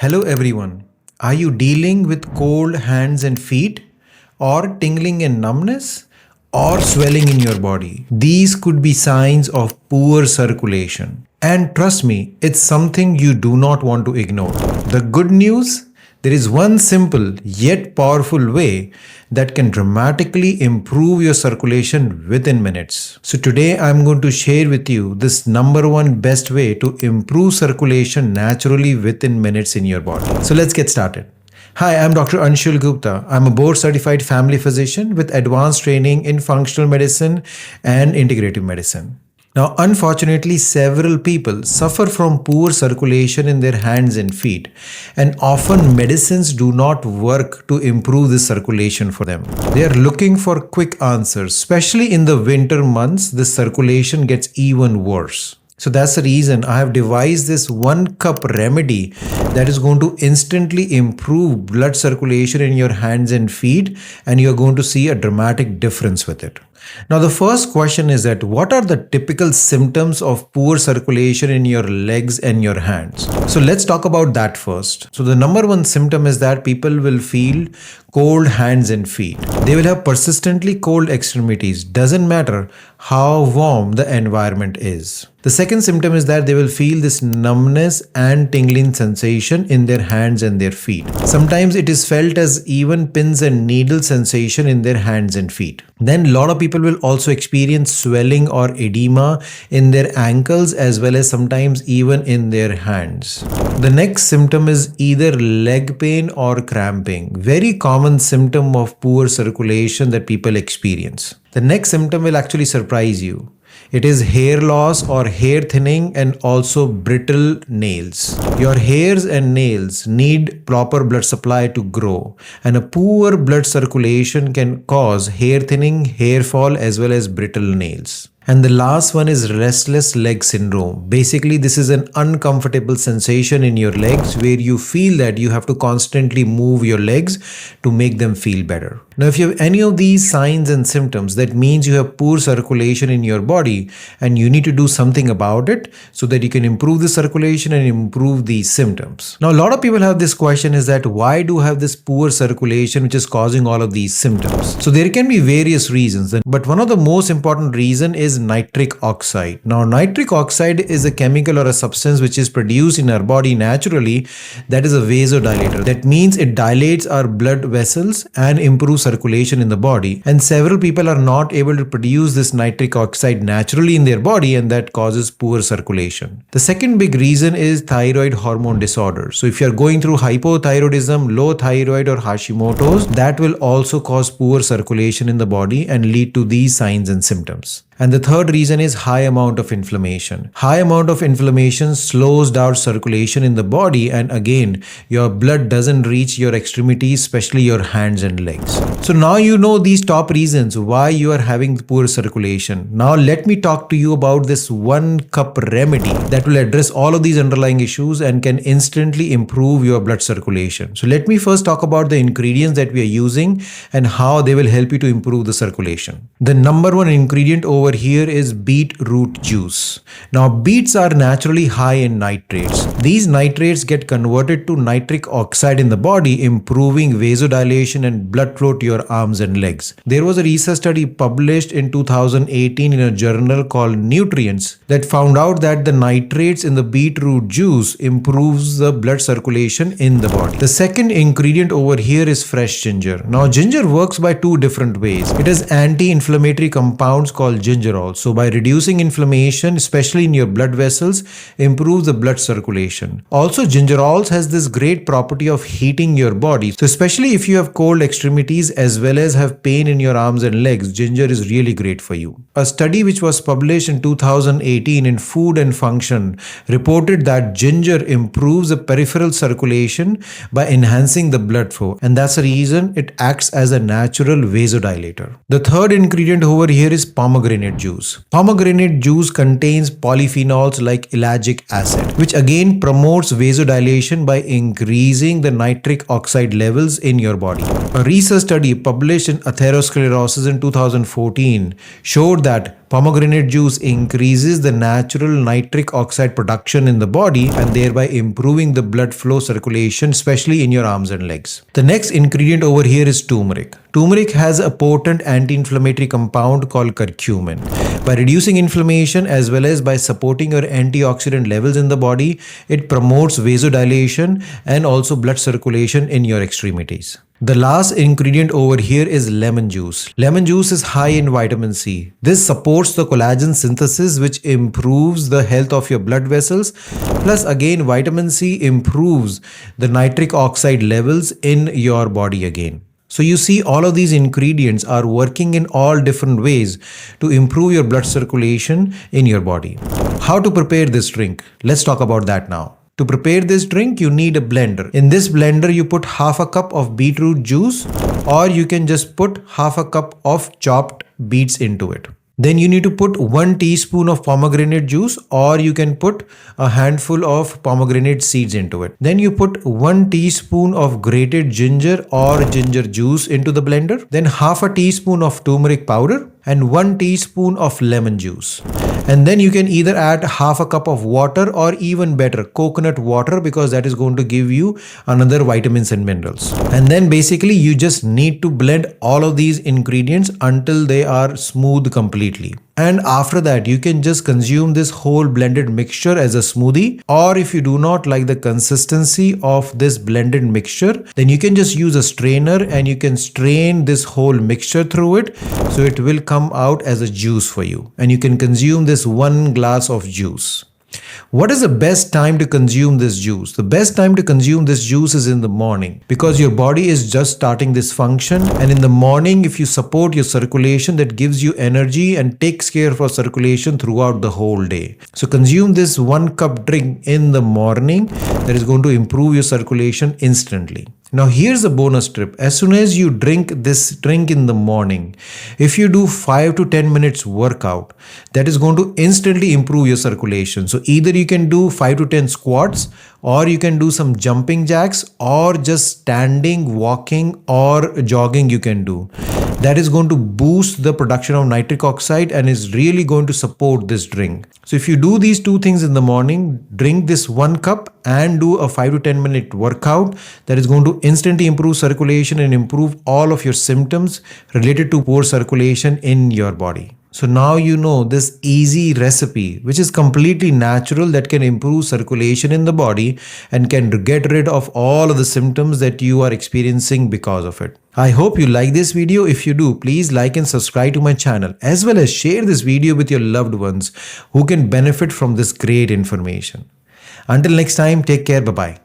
Hello everyone. Are you dealing with cold hands and feet, or tingling and numbness, or swelling in your body? These could be signs of poor circulation. And trust me, it's something you do not want to ignore. The good news? There is one simple yet powerful way that can dramatically improve your circulation within minutes. So today I'm going to share with you this number one best way to improve circulation naturally within minutes in your body. So let's get started. Hi, I'm Dr. Anshul Gupta. I'm a board certified family physician with advanced training in functional medicine and integrative medicine. Now, unfortunately, several people suffer from poor circulation in their hands and feet, and often medicines do not work to improve this circulation for them. They are looking for quick answers, especially in the winter months. The circulation gets even worse. So that's the reason I have devised this 1 cup remedy that is going to instantly improve blood circulation in your hands and feet, and you're going to see a dramatic difference with it. Now, the first question is that what are the typical symptoms of poor circulation in your legs and your hands? So let's talk about that first. So the number one symptom is that people will feel cold hands and feet. They will have persistently cold extremities. Doesn't matter how warm the environment is. The second symptom is that they will feel this numbness and tingling sensation in their hands and their feet. Sometimes it is felt as even pins and needle sensation in their hands and feet. Then a lot of people will also experience swelling or edema in their ankles as well as sometimes even in their hands. The next symptom is either leg pain or cramping. Very common symptom of poor circulation that people experience. The next symptom will actually surprise you. It is hair loss or hair thinning and also brittle nails. Your hairs and nails need proper blood supply to grow, and a poor blood circulation can cause hair thinning, hair fall as well as brittle nails. And the last one is restless leg syndrome. Basically, this is an uncomfortable sensation in your legs where you feel that you have to constantly move your legs to make them feel better. Now, if you have any of these signs and symptoms, that means you have poor circulation in your body and you need to do something about it so that you can improve the circulation and improve these symptoms. Now, a lot of people have this question is that why do I have this poor circulation which is causing all of these symptoms? So there can be various reasons, but one of the most important reason is nitric oxide. Now, nitric oxide is a chemical or a substance which is produced in our body naturally that is a vasodilator. That means it dilates our blood vessels and improves circulation in the body, and several people are not able to produce this nitric oxide naturally in their body, and that causes poor circulation. The second big reason is thyroid hormone disorder. So if you are going through hypothyroidism, low thyroid or Hashimoto's, that will also cause poor circulation in the body and lead to these signs and symptoms. And the third reason is high amount of inflammation. High amount of inflammation slows down circulation in the body, and again, your blood doesn't reach your extremities, especially your hands and legs. So now you know these top reasons why you are having poor circulation. Now let me talk to you about this 1 cup remedy that will address all of these underlying issues and can instantly improve your blood circulation. So let me first talk about the ingredients that we are using and how they will help you to improve the circulation. The number one ingredient over here is beetroot juice. Now, beets are naturally high in nitrates. These nitrates get converted to nitric oxide in the body, improving vasodilation and blood flow to your arms and legs. There was a research study published in 2018 in a journal called Nutrients that found out that the nitrates in the beetroot juice improves the blood circulation in the body. The second ingredient over here is fresh ginger. Now, ginger works by two different ways. It has anti-inflammatory compounds called gingerol. So by reducing inflammation, especially in your blood vessels, improves the blood circulation. Also, gingerols has this great property of heating your body. So especially if you have cold extremities as well as have pain in your arms and legs, ginger is really great for you. A study which was published in 2018 in Food and Function reported that ginger improves the peripheral circulation by enhancing the blood flow, and that's the reason it acts as a natural vasodilator. The third ingredient over here is pomegranate juice. Pomegranate juice contains polyphenols like ellagic acid, which again promotes vasodilation by increasing the nitric oxide levels in your body. A research study published in Atherosclerosis in 2014 showed that Pomegranate juice increases the natural nitric oxide production in the body and thereby improving the blood flow circulation, especially in your arms and legs. The next ingredient over here is turmeric. Turmeric has a potent anti-inflammatory compound called curcumin. By reducing inflammation as well as by supporting your antioxidant levels in the body, it promotes vasodilation and also blood circulation in your extremities. The last ingredient over here is lemon juice. Lemon juice is high in vitamin C. This supports the collagen synthesis, which improves the health of your blood vessels. Plus again, vitamin C improves the nitric oxide levels in your body again. So you see, all of these ingredients are working in all different ways to improve your blood circulation in your body. How to prepare this drink? Let's talk about that now. To prepare this drink, you need a blender. In this blender, you put half a cup of beetroot juice, or you can just put half a cup of chopped beets into it. Then you need to put 1 teaspoon of pomegranate juice, or you can put a handful of pomegranate seeds into it. Then you put 1 teaspoon of grated ginger or ginger juice into the blender. Then half a teaspoon of turmeric powder and 1 teaspoon of lemon juice. And then you can either add half a cup of water, or even better, coconut water, because that is going to give you another vitamins and minerals. And then basically you just need to blend all of these ingredients until they are smooth completely. And after that, you can just consume this whole blended mixture as a smoothie. Or if you do not like the consistency of this blended mixture, then you can just use a strainer and you can strain this whole mixture through it. So it will come out as a juice for you. And you can consume this 1 glass of juice. What is the best time to consume this juice? The best time to consume this juice is in the morning, because your body is just starting this function, and in the morning, if you support your circulation, that gives you energy and takes care for circulation throughout the whole day. So consume this 1 cup drink in the morning. That is going to improve your circulation instantly. Now here's a bonus tip. As soon as you drink this drink in the morning, if you do 5 to 10 minutes workout, that is going to instantly improve your circulation. So either you can do 5 to 10 squats, or you can do some jumping jacks, or just standing, walking or jogging you can do. That is going to boost the production of nitric oxide and is really going to support this drink. So if you do these 2 things in the morning, drink this 1 cup and do a 5 to 10 minute workout, that is going to instantly improve circulation and improve all of your symptoms related to poor circulation in your body. So now you know this easy recipe, which is completely natural, that can improve circulation in the body and can get rid of all of the symptoms that you are experiencing because of it. I hope you like this video. If you do, please like and subscribe to my channel, as well as share this video with your loved ones who can benefit from this great information. Until next time, take care. Bye-bye.